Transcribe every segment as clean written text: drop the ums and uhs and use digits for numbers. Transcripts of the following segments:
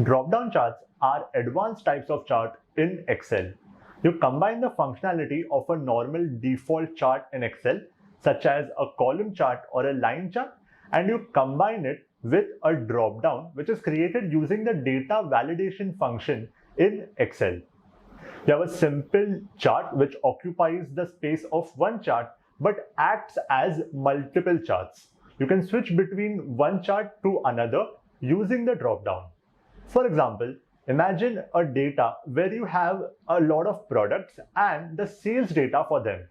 Drop-down charts are advanced types of chart in Excel. You combine the functionality of a normal default chart in Excel, such as a column chart or a line chart, and you combine it with a drop-down which is created using the data validation function in Excel. You have a simple chart which occupies the space of one chart but acts as multiple charts. You can switch between one chart to another using the drop-down. For example, imagine a data where you have a lot of products and the sales data for them.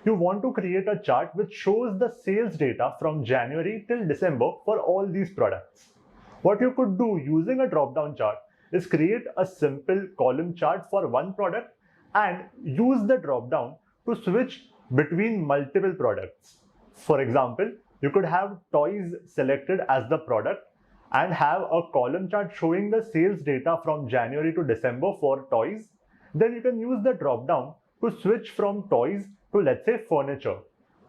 You want to create a chart which shows the sales data from January till December for all these products. What you could do using a drop-down chart is create a simple column chart for one product and use the drop-down to switch between multiple products. For example, you could have toys selected as the product and have a column chart showing the sales data from January to December for toys. Then you can use the drop down to switch from toys to, let's say, furniture.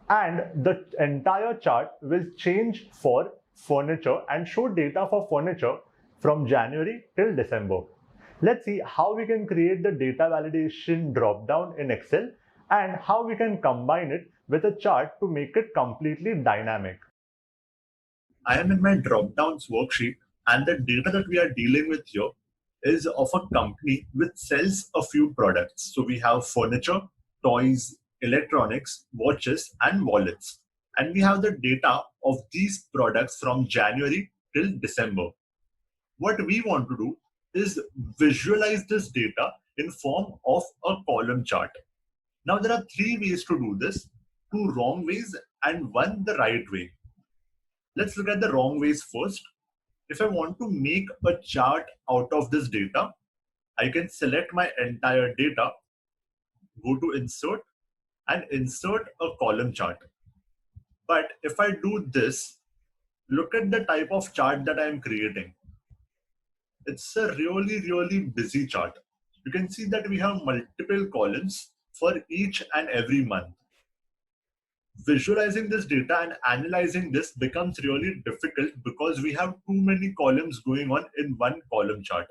And the entire chart will change for furniture and show data for furniture from January till December. Let's see how we can create the data validation drop down in Excel and how we can combine it with a chart to make it completely dynamic. I am in my drop-downs worksheet, and the data that we are dealing with here is of a company which sells a few products. So we have furniture, toys, electronics, watches, and wallets. And we have the data of these products from January till December. What we want to do is visualize this data in form of a column chart. Now there are three ways to do this, two wrong ways and one the right way. Let's look at the wrong ways first. If I want to make a chart out of this data, I can select my entire data, go to insert and insert a column chart. But if I do this, look at the type of chart that I am creating. It's a really busy chart. You can see that we have multiple columns for each and every month. Visualizing this data and analyzing this becomes really difficult because we have too many columns going on in one column chart.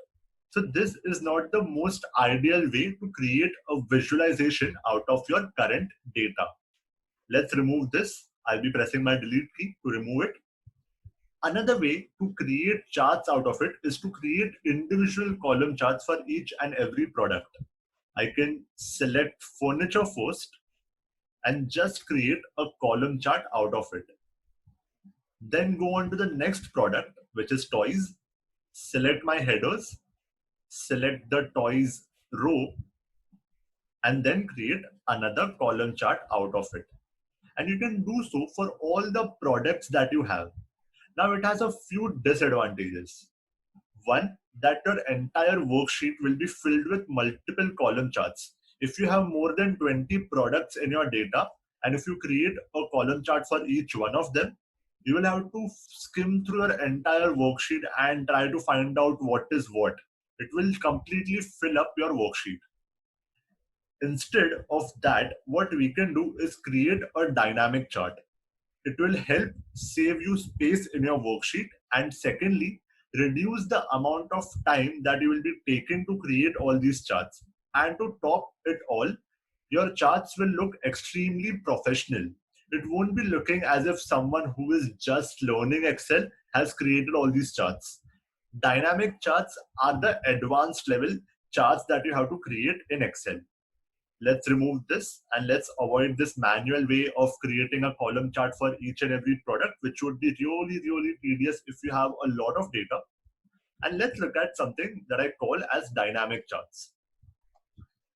So this is not the most ideal way to create a visualization out of your current data. Let's remove this. I'll be pressing my delete key to remove it. Another way to create charts out of it is to create individual column charts for each and every product. I can select furniture first and just create a column chart out of it. Then go on to the next product, which is toys. Select my headers, select the toys row, and then create another column chart out of it. And you can do so for all the products that you have. Now it has a few disadvantages. One, that your entire worksheet will be filled with multiple column charts. If you have more than 20 products in your data, and if you create a column chart for each one of them, you will have to skim through your entire worksheet and try to find out what is what. It will completely fill up your worksheet. Instead of that, what we can do is create a dynamic chart. It will help save you space in your worksheet, and secondly, reduce the amount of time that you will be taken to create all these charts. And to top it all, your charts will look extremely professional. It won't be looking as if someone who is just learning Excel has created all these charts. Dynamic charts are the advanced level charts that you have to create in Excel. Let's remove this and let's avoid this manual way of creating a column chart for each and every product, which would be really tedious if you have a lot of data. And let's look at something that I call as dynamic charts.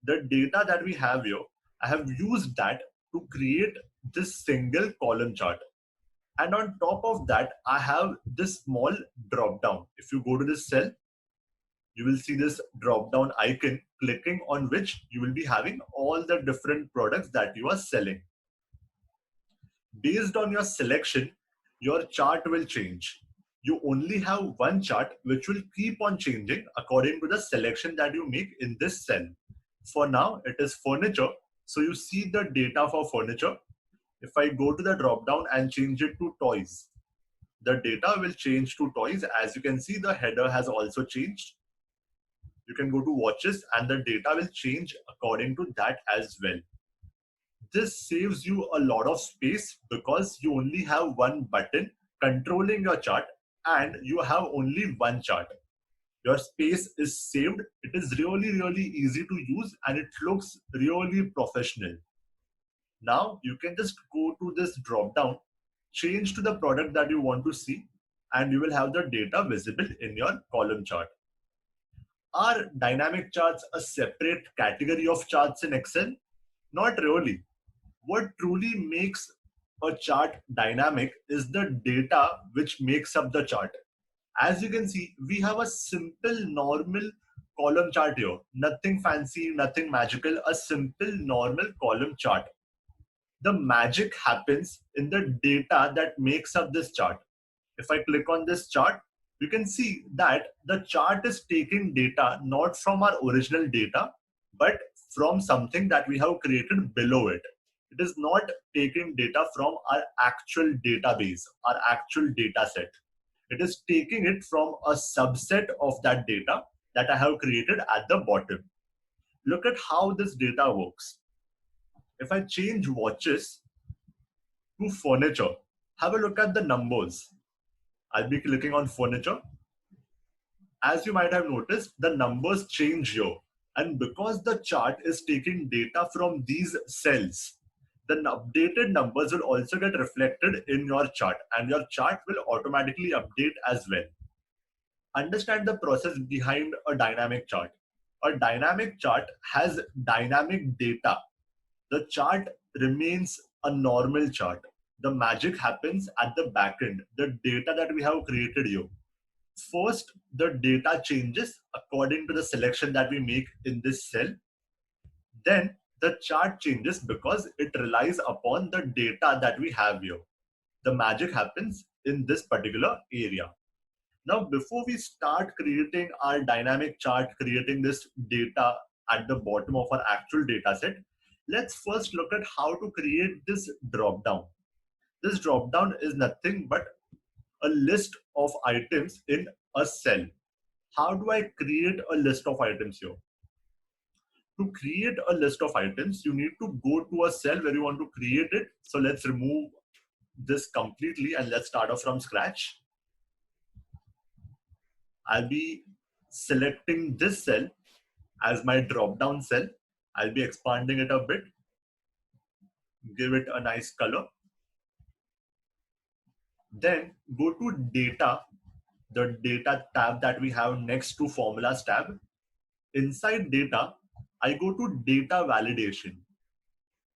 The data that we have here, I have used that to create this single column chart. And on top of that, I have this small drop down. If you go to this cell, you will see this drop down icon, clicking on which you will be having all the different products that you are selling. Based on your selection, your chart will change. You only have one chart which will keep on changing according to the selection that you make in this cell. For now, it is furniture. So you see the data for furniture. If I go to the drop down and change it to toys, The data will change to toys. As you can see, the header has also changed. You can go to watches and the data will change according to that as well. This saves you a lot of space because you only have one button controlling your chart and you have only one chart. Your space is saved. It is really easy to use and it looks really professional. Now you can just go to this drop down, change to the product that you want to see, and you will have the data visible in your column chart. Are dynamic charts a separate category of charts in Excel? Not really. What truly makes a chart dynamic is the data which makes up the chart. As you can see, we have a simple normal column chart here. Nothing fancy, nothing magical, a simple normal column chart. The magic happens in the data that makes up this chart. If I click on this chart, you can see that the chart is taking data not from our original data, but from something that we have created below it. It is not taking data from our actual database, our actual data set. It is taking it from a subset of that data that I have created at the bottom. Look at how this data works. If I change watches to furniture, have a look at the numbers. I'll be clicking on furniture. As you might have noticed, the numbers change here. And because the chart is taking data from these cells, the updated numbers will also get reflected in your chart and your chart will automatically update as well. Understand the process behind a dynamic chart. A dynamic chart has dynamic data. The chart remains a normal chart. The magic happens at the back end, the data that we have created here. First, the data changes according to the selection that we make in this cell. Then the chart changes because it relies upon the data that we have here. The magic happens in this particular area. Now, before we start creating our dynamic chart, creating this data at the bottom of our actual data set, let's first look at how to create this drop down. This drop down is nothing but a list of items in a cell. How do I create a list of items here? To create a list of items, you need to go to a cell where you want to create it. So let's remove this completely and let's start off from scratch. I'll be selecting this cell as my drop down cell. I'll be expanding it a bit, give it a nice color. Then go to data, the data tab that we have next to formulas tab. Inside data, I go to data validation.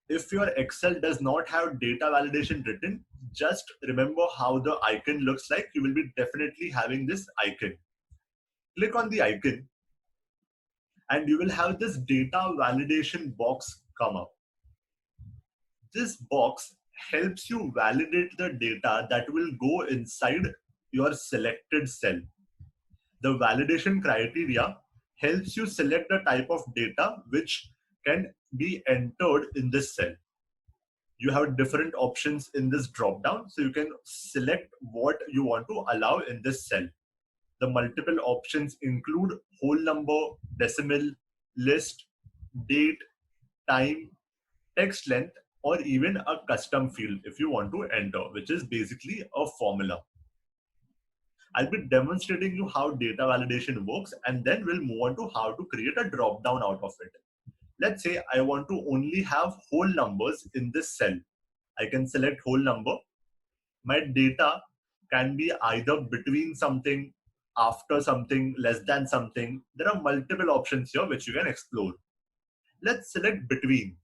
If your Excel does not have data validation written, just remember how the icon looks like. You will be definitely having this icon. Click on the icon and you will have this data validation box come up. This box helps you validate the data that will go inside your selected cell. The validation criteria helps you select the type of data which can be entered in this cell. You have different options in this drop down, so you can select what you want to allow in this cell. The multiple options include whole number, decimal, list, date, time, text length, or even a custom field if you want to enter, which is basically a formula. I'll be demonstrating you how data validation works and then we'll move on to how to create a drop down out of it. Let's say I want to only have whole numbers in this cell. I can select whole number. My data can be either between something, after something, less than something. There are multiple options here which you can explore. Let's select between.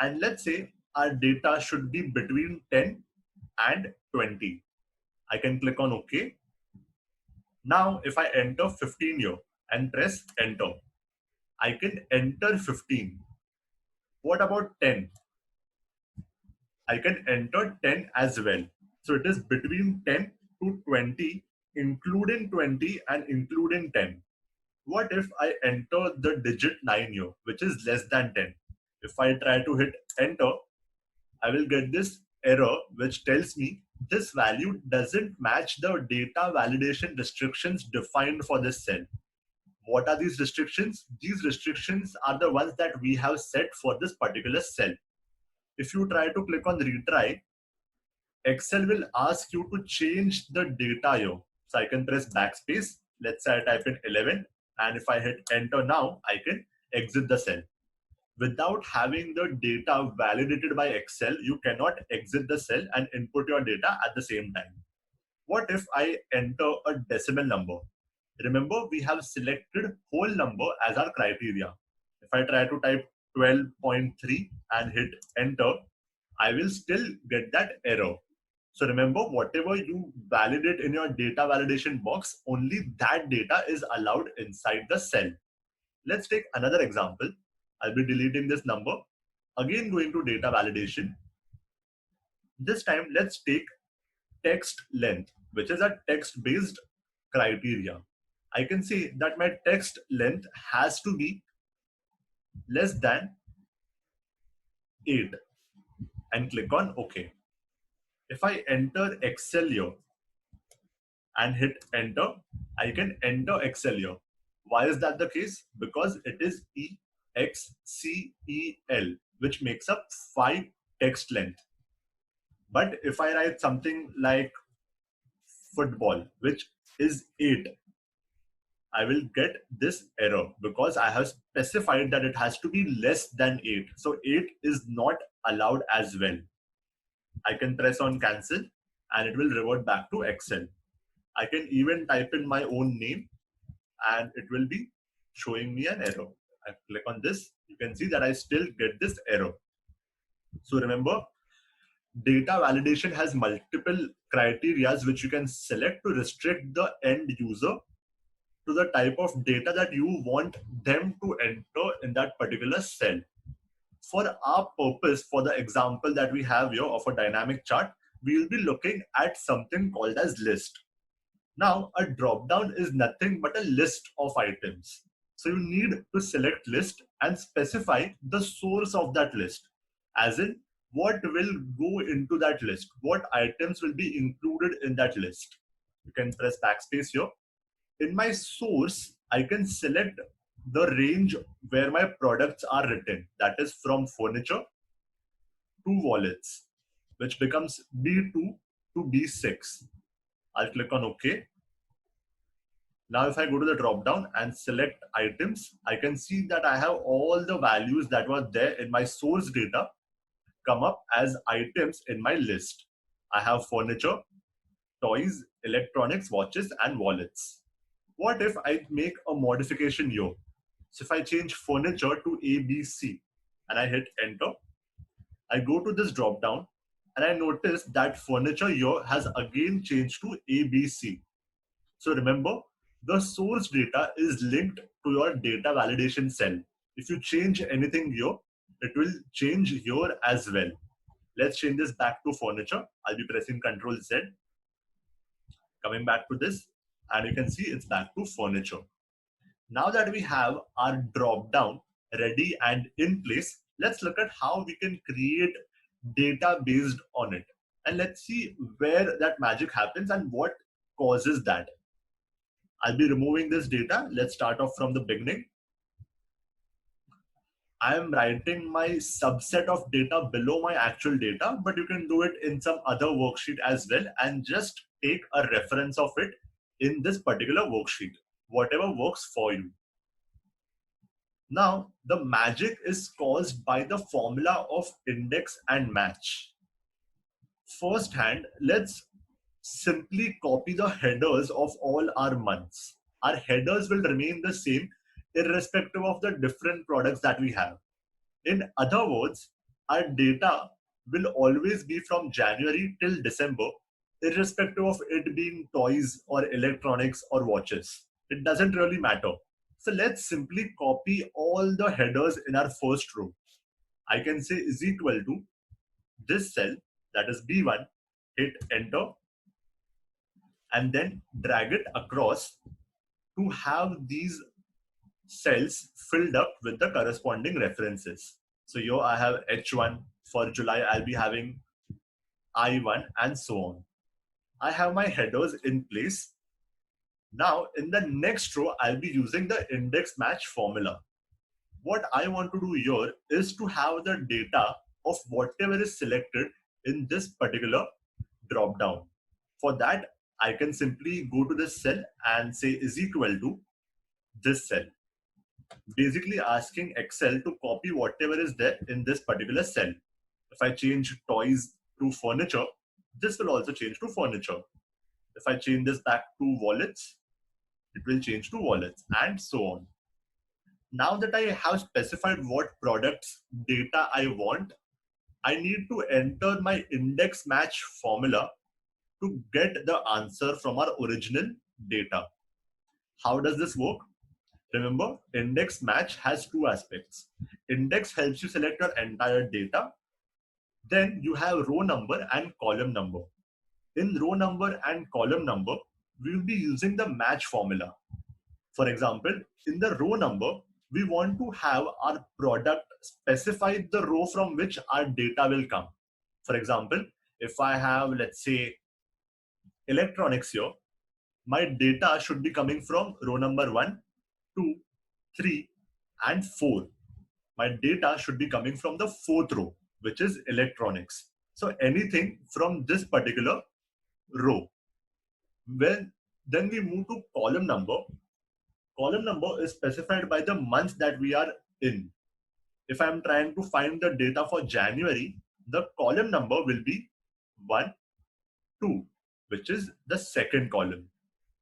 And let's say our data should be between 10 and 20. I can click on OK. Now, if I enter 15 here and press enter, I can enter 15. What about 10? I can enter 10 as well. So it is between 10 to 20, including 20 and including 10. What if I enter the digit 9 here, which is less than 10? If I try to hit enter, I will get this error which tells me this value doesn't match the data validation restrictions defined for this cell. What are these restrictions? These restrictions are the ones that we have set for this particular cell. If you try to click on retry, Excel will ask you to change the data here. So I can press backspace. Let's say I type in 11, and if I hit enter now, I can exit the cell. Without having the data validated by Excel, you cannot exit the cell and input your data at the same time. What if I enter a decimal number? Remember, we have selected whole number as our criteria. If I try to type 12.3 and hit enter, I will still get that error. So remember, whatever you validate in your data validation box, only that data is allowed inside the cell. Let's take another example. I'll be deleting this number. Again, going to data validation. This time, let's take text length, which is a text-based criteria. I can say that my text length has to be less than 8 and click on OK. If I enter Excel here and hit enter, I can enter Excel here. Why is that the case? Because it is EXCEL, which makes up 5 text length. But if I write something like football, which is 8, I will get this error because I have specified that it has to be less than 8. So 8 is not allowed as well. I can press on cancel and it will revert back to Excel. I can even type in my own name and it will be showing me an error. I click on this, you can see that I still get this error. So remember, data validation has multiple criteria which you can select to restrict the end user to the type of data that you want them to enter in that particular cell. For our purpose, for the example that we have here of a dynamic chart, we will be looking at something called as list. Now, a drop-down is nothing but a list of items. So you need to select list and specify the source of that list, as in what will go into that list, what items will be included in that list. You can press backspace here. In my source, I can select the range where my products are written. That is from furniture to wallets, which becomes B2 to B6. I'll click on OK. Now, if I go to the drop down and select items, I can see that I have all the values that were there in my source data come up as items in my list. I have furniture, toys, electronics, watches, and wallets. What if I make a modification here? So if I change furniture to ABC and I hit enter, I go to this drop down and I notice that furniture here has again changed to ABC. So remember, the source data is linked to your data validation cell. If you change anything here, it will change here as well. Let's change this back to furniture. I'll be pressing Ctrl Z. Coming back to this, and you can see it's back to furniture. Now that we have our drop down ready and in place, let's look at how we can create data based on it. And let's see where that magic happens and what causes that. I'll be removing this data. Let's start off from the beginning. I am writing my subset of data below my actual data, but you can do it in some other worksheet as well and just take a reference of it in this particular worksheet, whatever works for you. Now, the magic is caused by the formula of index and match. First hand, let's simply copy the headers of all our months. Our headers will remain the same irrespective of the different products that we have. In other words, our data will always be from January till December, irrespective of it being toys or electronics or watches. It doesn't really matter. So let's simply copy all the headers in our first row. I can say is equal to this cell, that is B1, hit enter, and then drag it across to have these cells filled up with the corresponding references. So here I have H1 for July. I'll be having I1, and so on. I have my headers in place. Now, in the next row, I'll be using the index match formula. What I want to do here is to have the data of whatever is selected in this particular drop down. For that, I can simply go to this cell and say is equal to this cell. Basically asking Excel to copy whatever is there in this particular cell. If I change toys to furniture, this will also change to furniture. If I change this back to wallets, it will change to wallets, and so on. Now that I have specified what products data I want, I need to enter my index match formula to get the answer from our original data. How does this work? Remember, index match has two aspects. Index helps you select your entire data. Then you have row number and column number. In row number and column number, we will be using the match formula. For example, in the row number, we want to have our product specify the row from which our data will come. For example, if I have, let's say, electronics here, my data should be coming from row number 1, 2, 3, and 4. My data should be coming from the fourth row, which is electronics. So anything from this particular row. Then we move to column number. Column number is specified by the month that we are in. If I'm trying to find the data for January, the column number will be 1, 2, which is the second column.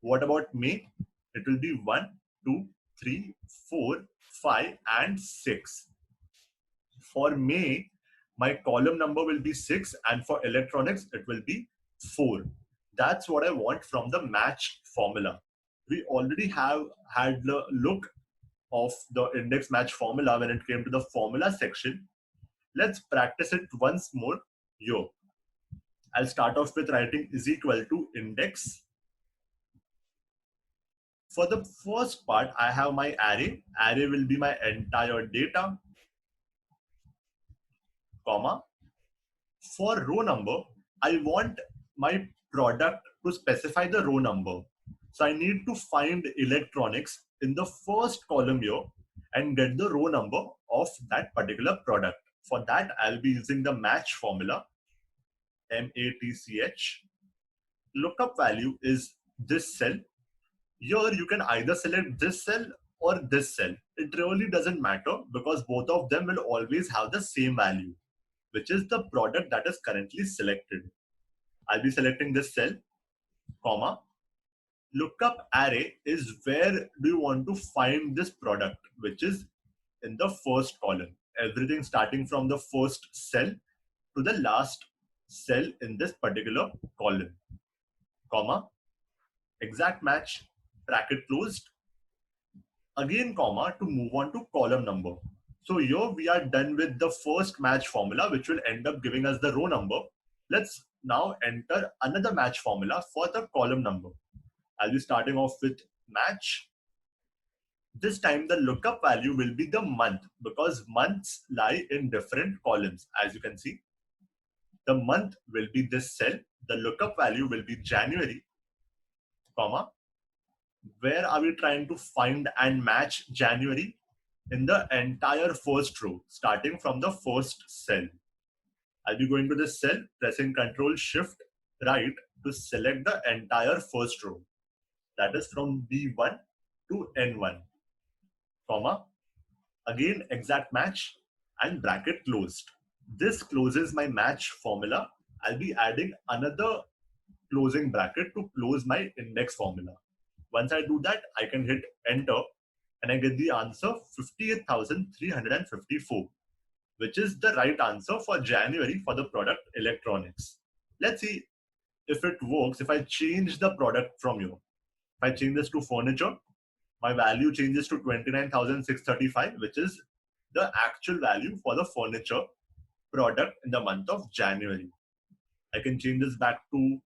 What about May? It will be 1, 2, 3, 4, 5, and 6. For May, my column number will be 6, and for electronics, it will be 4. That's what I want from the match formula. We already have had the look of the index match formula when it came to the formula section. Let's practice it once more here. I'll start off with writing is equal to index. For the first part, I have my array. Array will be my entire data, comma. For row number, I want my product to specify the row number. So I need to find electronics in the first column here and get the row number of that particular product. For that, I'll be using the match formula, MATCH. Lookup value is this cell. Here you can either select this cell or this cell. It really doesn't matter because both of them will always have the same value, which is the product that is currently selected. I'll be selecting this cell, comma. Lookup array is where do you want to find this product, which is in the first column. Everything starting from the first cell to the last cell in this particular column, comma. Exact match, bracket closed. Again, comma, to move on to column number. So here we are done with the first match formula, which will end up giving us the row number. Let's now enter another match formula for the column number. I'll be starting off with match. This time the lookup value will be the month because months lie in different columns. As you can see, the month will be this cell. The lookup value will be January, comma. Where are we trying to find and match January? In the entire first row, starting from the first cell. I'll be going to this cell, pressing Ctrl Shift right to select the entire first row. That is from B1 to N1, comma. Again, exact match and bracket closed. This closes my match formula. I'll be adding another closing bracket to close my index formula. Once I do that, I can hit enter and I get the answer 58,354, which is the right answer for January for the product electronics. Let's see if it works if I change the product from here. If I change this to furniture, my value changes to 29,635, which is the actual value for the furniture product in the month of January. I can change this back to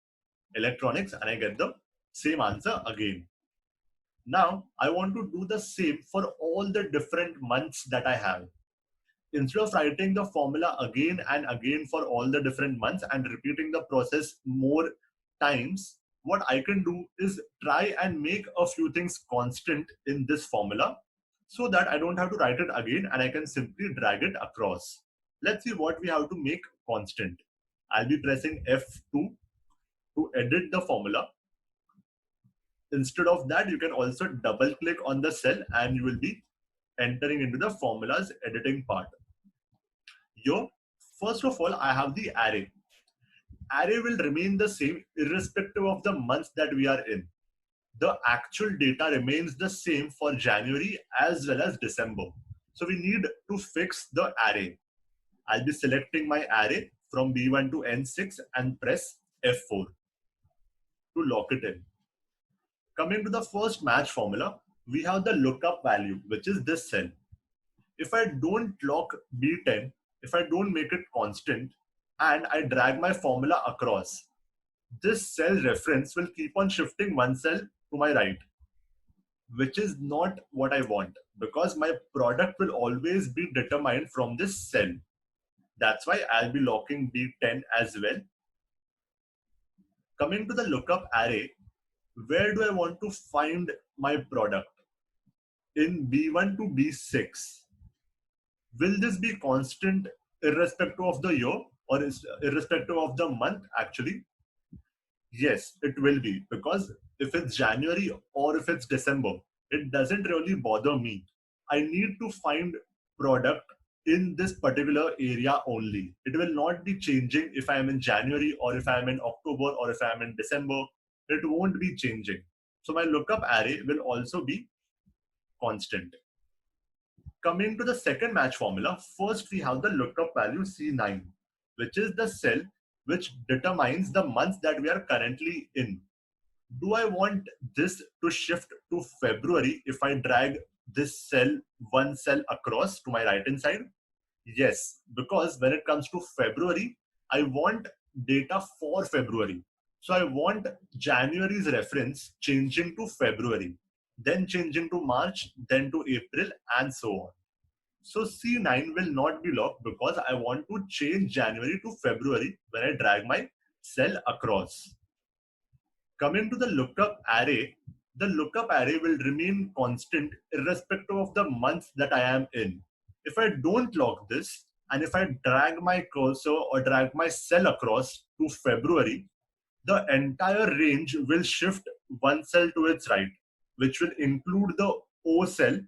electronics and I get the same answer again. Now I want to do the same for all the different months that I have. instead of writing the formula again and again for all the different months and repeating the process more times, what I can do is try and make a few things constant in this formula so that I don't have to write it again and I can simply drag it across. Let's see what we have to make constant. I'll be pressing F2 to edit the formula. Instead of that, you can also double click on the cell and you will be entering into the formulas editing part. Here, first of all, I have the array. Array will remain the same irrespective of the month that we are in. The actual data remains the same for January as well as December. So we need to fix the array. I'll be selecting my array from B1 to N6 and press F4 to lock it in. Coming to the first match formula, we have the lookup value, which is this cell. If I don't lock B10, if I don't make it constant, and I drag my formula across, this cell reference will keep on shifting one cell to my right, which is not what I want because my product will always be determined from this cell. That's why I'll be locking B10 as well. Coming to the lookup array, where do I want to find my product? In B1 to B6. Will this be constant irrespective of the year or irrespective of the month actually? Yes, it will be, because if it's January or if it's December, it doesn't really bother me. I need to find product in this particular area only. It will not be changing if I am in January or if I am in October or if I am in December. It won't be changing. So my lookup array will also be constant. Coming to the second match formula, first we have the lookup value C9, which is the cell which determines the month that we are currently in. Do I want this to shift to February if I drag this cell, one cell across to my right hand side? Yes, because when it comes to February, I want data for February. So I want January's reference changing to February, then changing to March, then to April, and so on. So C9 will not be locked because I want to change January to February when I drag my cell across. Coming to the lookup array, the lookup array will remain constant irrespective of the month that I am in. If I don't lock this, and if I drag my cursor or drag my cell across to February, the entire range will shift one cell to its right, which will include the O cell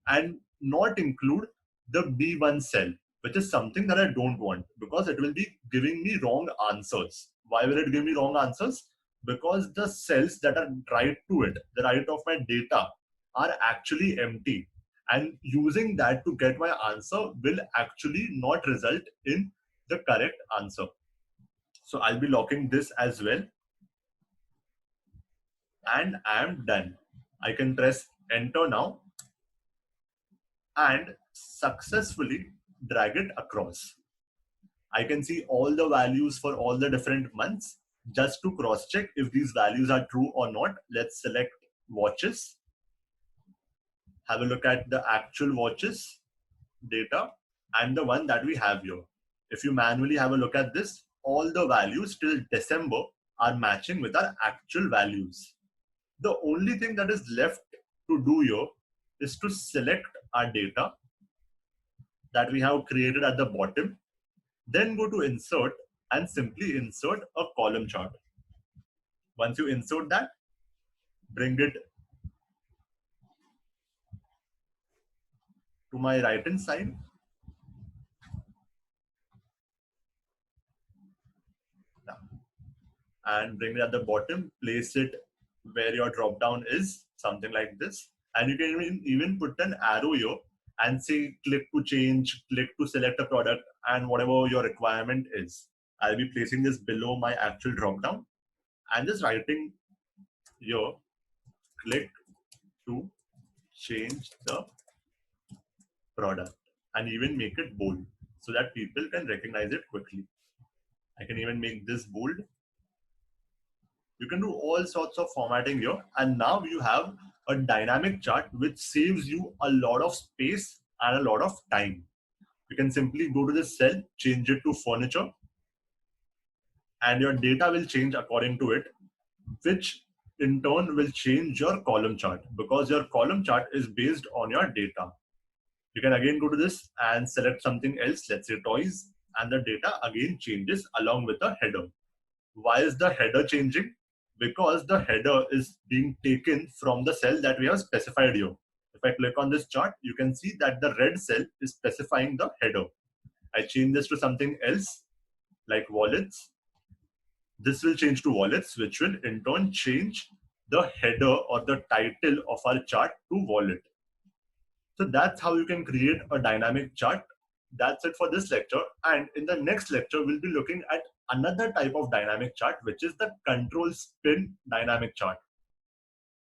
and not include the B1 cell, which is something that I don't want because it will be giving me wrong answers. Why will it give me wrong answers? Because the cells that are right to it, the right of my data, are actually empty. And using that to get my answer will actually not result in the correct answer. So I'll be locking this as well. And I'm done. I can press enter now and successfully drag it across. I can see all the values for all the different months. Just to cross check if these values are true or not, let's select watches. Have a look at the actual watches data and the one that we have here. If you manually have a look at this, all the values till December are matching with our actual values. The only thing that is left to do here is to select our data that we have created at the bottom, then go to insert and simply insert a column chart. Once you insert that, bring it to my right hand side. And bring it at the bottom, place it where your drop down is, something like this. And you can even put an arrow here and say click to change, click to select a product, and whatever your requirement is. I'll be placing this below my actual drop down and just writing here, click to change the product, and even make it bold so that people can recognize it quickly. I can even make this bold. You can do all sorts of formatting here, and now you have a dynamic chart which saves you a lot of space and a lot of time. You can simply go to this cell, change it to furniture, and your data will change according to it, which in turn will change your column chart because your column chart is based on your data. You can again go to this and select something else, let's say toys, and the data again changes along with the header. Why is the header changing? Because the header is being taken from the cell that we have specified here. If I click on this chart, you can see that the red cell is specifying the header. I change this to something else like wallets. This will change to wallets, which will in turn change the header or the title of our chart to wallet. So that's how you can create a dynamic chart. That's it for this lecture. And in the next lecture, we'll be looking at another type of dynamic chart, which is the control spin dynamic chart.